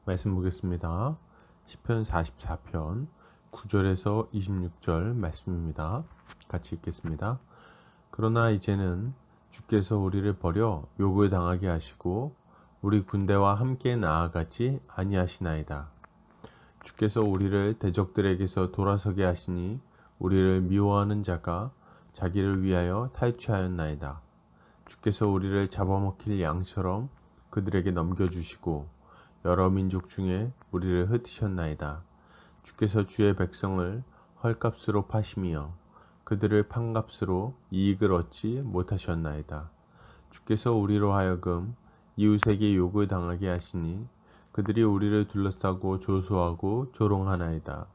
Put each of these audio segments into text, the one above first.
말씀 보겠습니다. 시편 44편 9절에서 26절 말씀입니다. 같이 읽겠습니다. 그러나 이제는 주께서 우리를 버려 욕을 당하게 하시고 우리 군대와 함께 나아가지 아니하시나이다. 주께서 우리를 대적들에게서 돌아서게 하시니 우리를 미워하는 자가 자기를 위하여 탈취하였나이다. 주께서 우리를 잡아먹힐 양처럼 그들에게 넘겨주시고 여러 민족 중에 우리를 흩으셨나이다. 주께서 주의 백성을 헐값으로 파시며 그들을 판값으로 이익을 얻지 못하셨나이다. 주께서 우리로 하여금 이웃에게 욕을 당하게 하시니 그들이 우리를 둘러싸고 조소하고 조롱하나이다.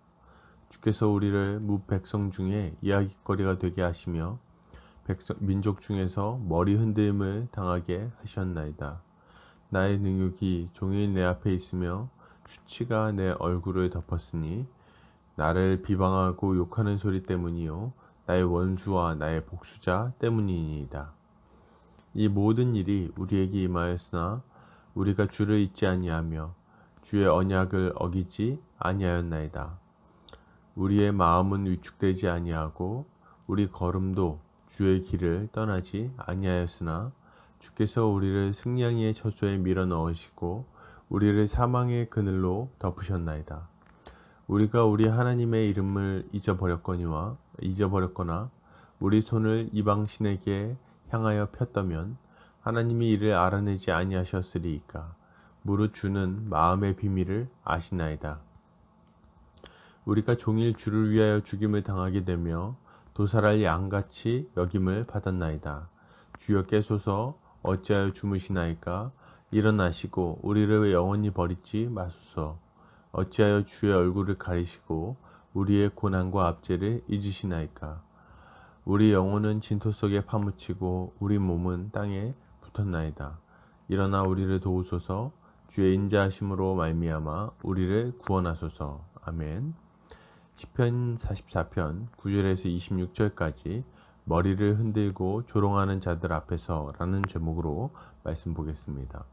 주께서 우리를 무백성 중에 이야깃거리가 되게 하시며 민족 중에서 머리 흔들림을 당하게 하셨나이다. 나의 능욕이 종일 내 앞에 있으며 수치가 내 얼굴을 덮었으니 나를 비방하고 욕하는 소리 때문이요 나의 원수와 나의 복수자 때문이니이다. 이 모든 일이 우리에게 임하였으나 우리가 주를 잊지 아니하며 주의 언약을 어기지 아니하였나이다. 우리의 마음은 위축되지 아니하고 우리 걸음도 주의 길을 떠나지 아니하였으나 주께서 우리를 승냥이의 처소에 밀어 넣으시고 우리를 사망의 그늘로 덮으셨나이다. 우리가 우리 하나님의 이름을 잊어버렸거나 우리 손을 이방신에게 향하여 폈다면 하나님이 이를 알아내지 아니하셨으리이까. 무릇 주는 마음의 비밀을 아시나이다. 우리가 종일 주를 위하여 죽임을 당하게 되며 도살할 양같이 여김을 받았나이다. 주여 깨소서 어찌하여 주무시나이까. 일어나시고 우리를 영원히 버리지 마소서. 어찌하여 주의 얼굴을 가리시고 우리의 고난과 압제를 잊으시나이까. 우리 영혼은 진토 속에 파묻히고 우리 몸은 땅에 붙었나이다. 일어나 우리를 도우소서. 주의 인자하심으로 말미암아 우리를 구원하소서. 아멘. 시편 44편 9절에서 26절까지 머리를 흔들고 조롱하는 자들 앞에서 라는 제목으로 말씀 보겠습니다.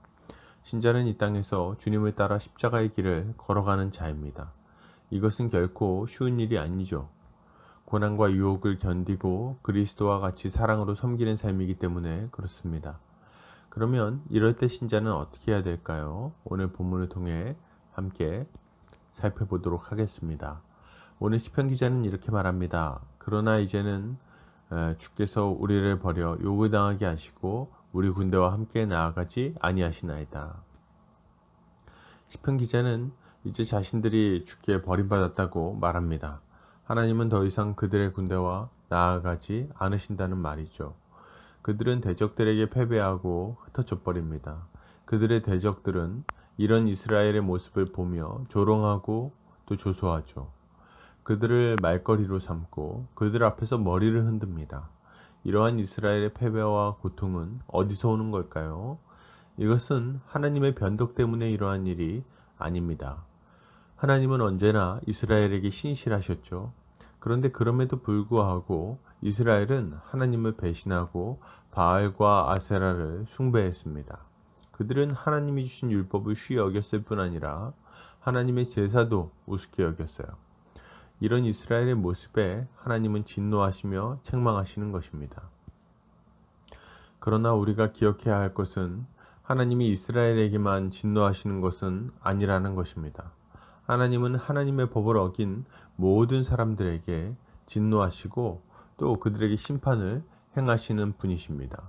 신자는 이 땅에서 주님을 따라 십자가의 길을 걸어가는 자입니다. 이것은 결코 쉬운 일이 아니죠. 고난과 유혹을 견디고 그리스도와 같이 사랑으로 섬기는 삶이기 때문에 그렇습니다. 그러면 이럴 때 신자는 어떻게 해야 될까요? 오늘 본문을 통해 함께 살펴보도록 하겠습니다. 오늘 시편 기자는 이렇게 말합니다. 그러나 이제는 주께서 우리를 버려 욕을 당하게 하시고 우리 군대와 함께 나아가지 아니하시나이다. 시편 기자는 이제 자신들이 주께 버림받았다고 말합니다. 하나님은 더 이상 그들의 군대와 나아가지 않으신다는 말이죠. 그들은 대적들에게 패배하고 흩어져 버립니다. 그들의 대적들은 이런 이스라엘의 모습을 보며 조롱하고 또 조소하죠. 그들을 말거리로 삼고 그들 앞에서 머리를 흔듭니다. 이러한 이스라엘의 패배와 고통은 어디서 오는 걸까요? 이것은 하나님의 변덕 때문에 이러한 일이 아닙니다. 하나님은 언제나 이스라엘에게 신실하셨죠. 그런데 그럼에도 불구하고 이스라엘은 하나님을 배신하고 바알과 아세라를 숭배했습니다. 그들은 하나님이 주신 율법을 쉬이 여겼을 뿐 아니라 하나님의 제사도 우습게 여겼어요. 이런 이스라엘의 모습에 하나님은 진노하시며 책망하시는 것입니다. 그러나 우리가 기억해야 할 것은 하나님이 이스라엘에게만 진노하시는 것은 아니라는 것입니다. 하나님은 하나님의 법을 어긴 모든 사람들에게 진노하시고 또 그들에게 심판을 행하시는 분이십니다.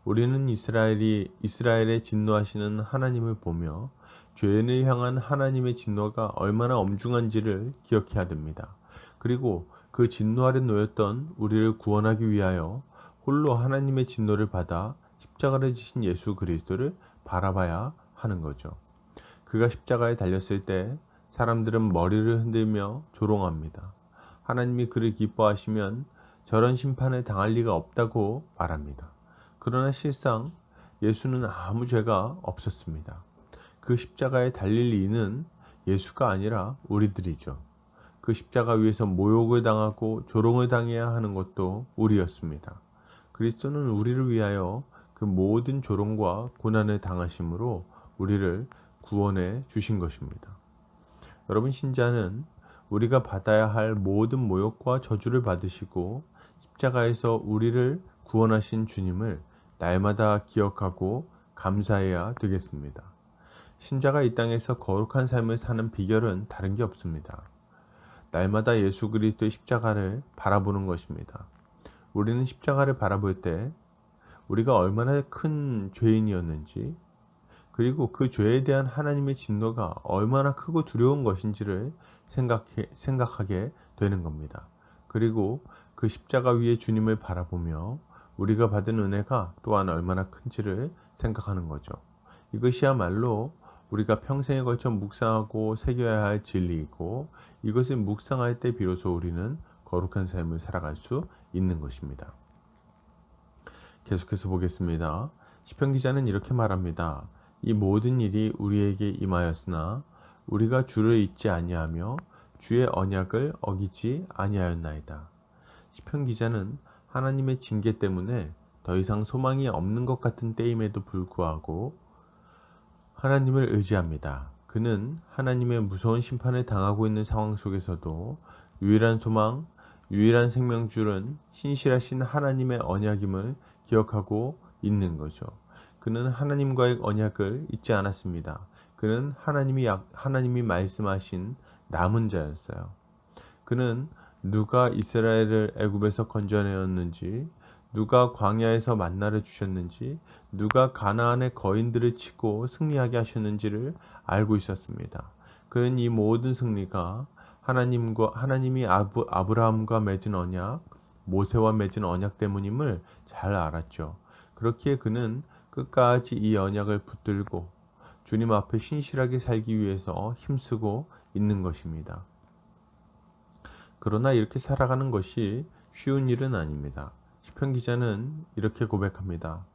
우리는 이스라엘의 진노하시는 하나님을 보며 죄인을 향한 하나님의 진노가 얼마나 엄중한지를 기억해야 됩니다. 그리고 그 진노 아래 놓였던 우리를 구원하기 위하여 홀로 하나님의 진노를 받아 십자가를 지신 예수 그리스도를 바라봐야 하는 거죠. 그가 십자가에 달렸을 때 사람들은 머리를 흔들며 조롱합니다. 하나님이 그를 기뻐하시면 저런 심판을 당할 리가 없다고 말합니다. 그러나 실상 예수는 아무 죄가 없었습니다. 그 십자가에 달릴 이는 예수가 아니라 우리들이죠. 그 십자가 위에서 모욕을 당하고 조롱을 당해야 하는 것도 우리였습니다. 그리스도는 우리를 위하여 그 모든 조롱과 고난을 당하심으로 우리를 구원해 주신 것입니다. 여러분, 신자는 우리가 받아야 할 모든 모욕과 저주를 받으시고 십자가에서 우리를 구원하신 주님을 날마다 기억하고 감사해야 되겠습니다. 신자가 이 땅에서 거룩한 삶을 사는 비결은 다른 게 없습니다. 날마다 예수 그리스도의 십자가를 바라보는 것입니다. 우리는 십자가를 바라볼 때 우리가 얼마나 큰 죄인이었는지, 그리고 그 죄에 대한 하나님의 진노가 얼마나 크고 두려운 것인지를 생각하게 되는 겁니다. 그리고 그 십자가 위에 주님을 바라보며 우리가 받은 은혜가 또한 얼마나 큰지를 생각하는 거죠. 이것이야말로 우리가 평생에 걸쳐 묵상하고 새겨야 할 진리이고, 이것을 묵상할 때 비로소 우리는 거룩한 삶을 살아갈 수 있는 것입니다. 계속해서 보겠습니다. 시편 기자는 이렇게 말합니다. 이 모든 일이 우리에게 임하였으나 우리가 주를 잊지 아니하며 주의 언약을 어기지 아니하였나이다. 시편 기자는 하나님의 징계 때문에 더 이상 소망이 없는 것 같은 때임에도 불구하고 하나님을 의지합니다. 그는 하나님의 무서운 심판을 당하고 있는 상황 속에서도 유일한 소망, 유일한 생명줄은 신실하신 하나님의 언약임을 기억하고 있는 거죠. 그는 하나님과의 언약을 잊지 않았습니다. 그는 하나님이 말씀하신 남은 자였어요. 그는 누가 이스라엘을 애굽에서 건져내었는지, 누가 광야에서 만나를 주셨는지, 누가 가나안의 거인들을 치고 승리하게 하셨는지를 알고 있었습니다. 그는 이 모든 승리가 하나님이 아브라함과 맺은 언약, 모세와 맺은 언약 때문임을 잘 알았죠. 그렇기에 그는 끝까지 이 언약을 붙들고 주님 앞에 신실하게 살기 위해서 힘쓰고 있는 것입니다. 그러나 이렇게 살아가는 것이 쉬운 일은 아닙니다. 시편 기자는 이렇게 고백합니다.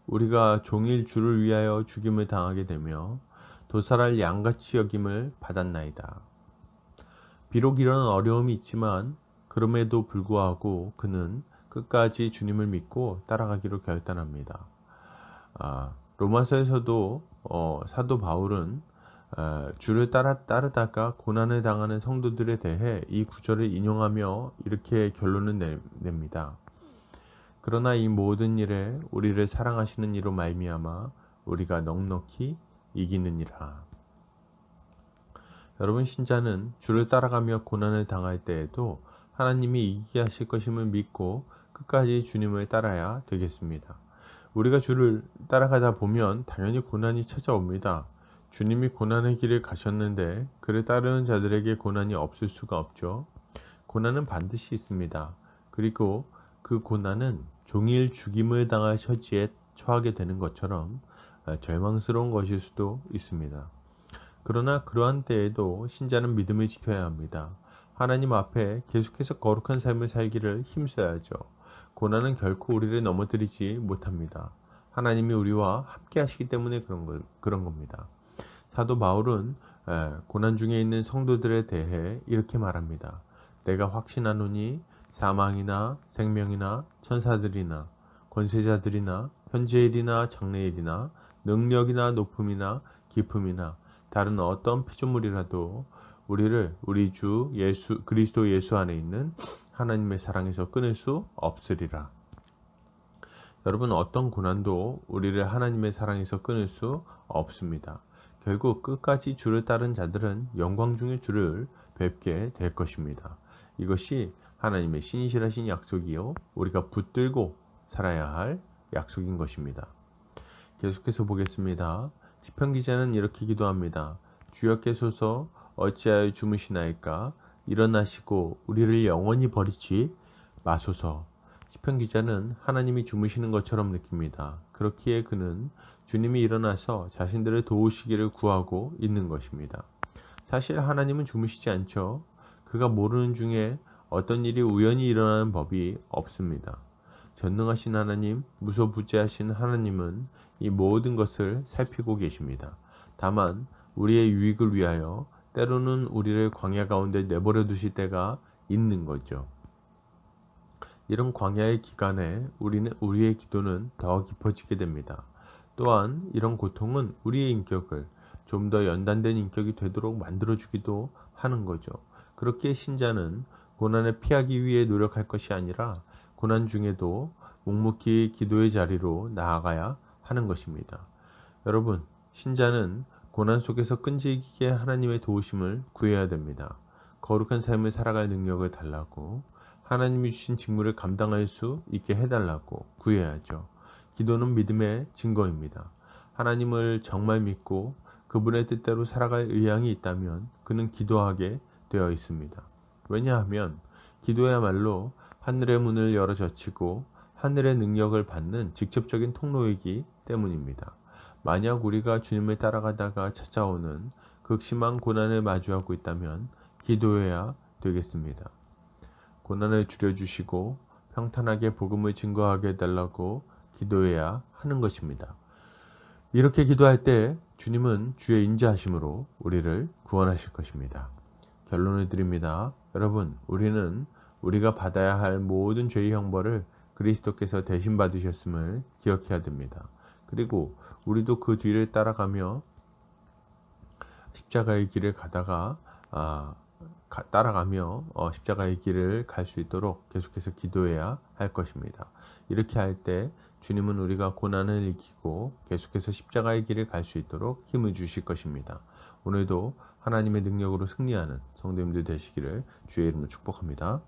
우리가 종일 주를 위하여 죽임을 당하게 되며 도살할 양같이 여김을 받았나이다. 비록 이런 어려움이 있지만 그럼에도 불구하고 그는 끝까지 주님을 믿고 따라가기로 결단합니다. 로마서에서도 사도 바울은 주를 따르다가 고난을 당하는 성도들에 대해 이 구절을 인용하며 이렇게 결론을 냅니다. 그러나 이 모든 일에 우리를 사랑하시는 이로 말미암아 우리가 넉넉히 이기느니라. 여러분, 신자는 주를 따라가며 고난을 당할 때에도 하나님이 이기게 하실 것임을 믿고 끝까지 주님을 따라야 되겠습니다. 우리가 주를 따라가다 보면 당연히 고난이 찾아옵니다. 주님이 고난의 길을 가셨는데 그를 따르는 자들에게 고난이 없을 수가 없죠. 고난은 반드시 있습니다. 그리고 그 고난은 종일 죽임을 당할 처지에 처하게 되는 것처럼 절망스러운 것일 수도 있습니다. 그러나 그러한 때에도 신자는 믿음을 지켜야 합니다. 하나님 앞에 계속해서 거룩한 삶을 살기를 힘써야죠. 고난은 결코 우리를 넘어뜨리지 못합니다. 하나님이 우리와 함께 하시기 때문에 그런 겁니다. 사도 바울은 고난 중에 있는 성도들에 대해 이렇게 말합니다. 내가 확신하노니 사망이나 생명이나 천사들이나 권세자들이나 현재일이나 장래일이나 능력이나 높음이나 깊음이나 다른 어떤 피조물이라도 우리를 우리 주 그리스도 예수 안에 있는 하나님의 사랑에서 끊을 수 없으리라. 여러분, 어떤 고난도 우리를 하나님의 사랑에서 끊을 수 없습니다. 결국 끝까지 주를 따른 자들은 영광 중의 주를 뵙게 될 것입니다. 이것이 하나님의 신실하신 약속이요, 우리가 붙들고 살아야 할 약속인 것입니다. 계속해서 보겠습니다. 시편 기자는 이렇게 기도합니다. 주여께서서 어찌하여 주무시나이까? 일어나시고 우리를 영원히 버리지 마소서. 시편 기자는 하나님이 주무시는 것처럼 느낍니다. 그렇기에 그는 주님이 일어나서 자신들을 도우시기를 구하고 있는 것입니다. 사실 하나님은 주무시지 않죠. 그가 모르는 중에 어떤 일이 우연히 일어나는 법이 없습니다. 전능하신 하나님, 무소부재하신 하나님은 이 모든 것을 살피고 계십니다. 다만 우리의 유익을 위하여 때로는 우리를 광야 가운데 내버려 두실 때가 있는 거죠. 이런 광야의 기간에 우리의 기도는 더 깊어지게 됩니다. 또한 이런 고통은 우리의 인격을 좀 더 연단된 인격이 되도록 만들어주기도 하는 거죠. 그렇게 신자는 고난을 피하기 위해 노력할 것이 아니라 고난 중에도 묵묵히 기도의 자리로 나아가야 하는 것입니다. 여러분, 신자는 고난 속에서 끈질기게 하나님의 도우심을 구해야 됩니다. 거룩한 삶을 살아갈 능력을 달라고, 하나님이 주신 직무를 감당할 수 있게 해달라고 구해야죠. 기도는 믿음의 증거입니다. 하나님을 정말 믿고 그분의 뜻대로 살아갈 의향이 있다면 그는 기도하게 되어 있습니다. 왜냐하면 기도야말로 하늘의 문을 열어 젖히고 하늘의 능력을 받는 직접적인 통로이기 때문입니다. 만약 우리가 주님을 따라가다가 찾아오는 극심한 고난을 마주하고 있다면 기도해야 되겠습니다. 고난을 줄여주시고 평탄하게 복음을 증거하게 해달라고 기도해야 하는 것입니다. 이렇게 기도할 때 주님은 주의 인자하심으로 우리를 구원하실 것입니다. 결론을 드립니다. 여러분, 우리는 우리가 받아야 할 모든 죄의 형벌을 그리스도께서 대신 받으셨음을 기억해야 됩니다. 그리고 우리도 그 뒤를 따라가며 십자가의 길을 따라가며 십자가의 길을 갈 수 있도록 계속해서 기도해야 할 것입니다. 이렇게 할 때 주님은 우리가 고난을 이기고 계속해서 십자가의 길을 갈 수 있도록 힘을 주실 것입니다. 오늘도 하나님의 능력으로 승리하는 성도님들 되시기를 주의 이름으로 축복합니다.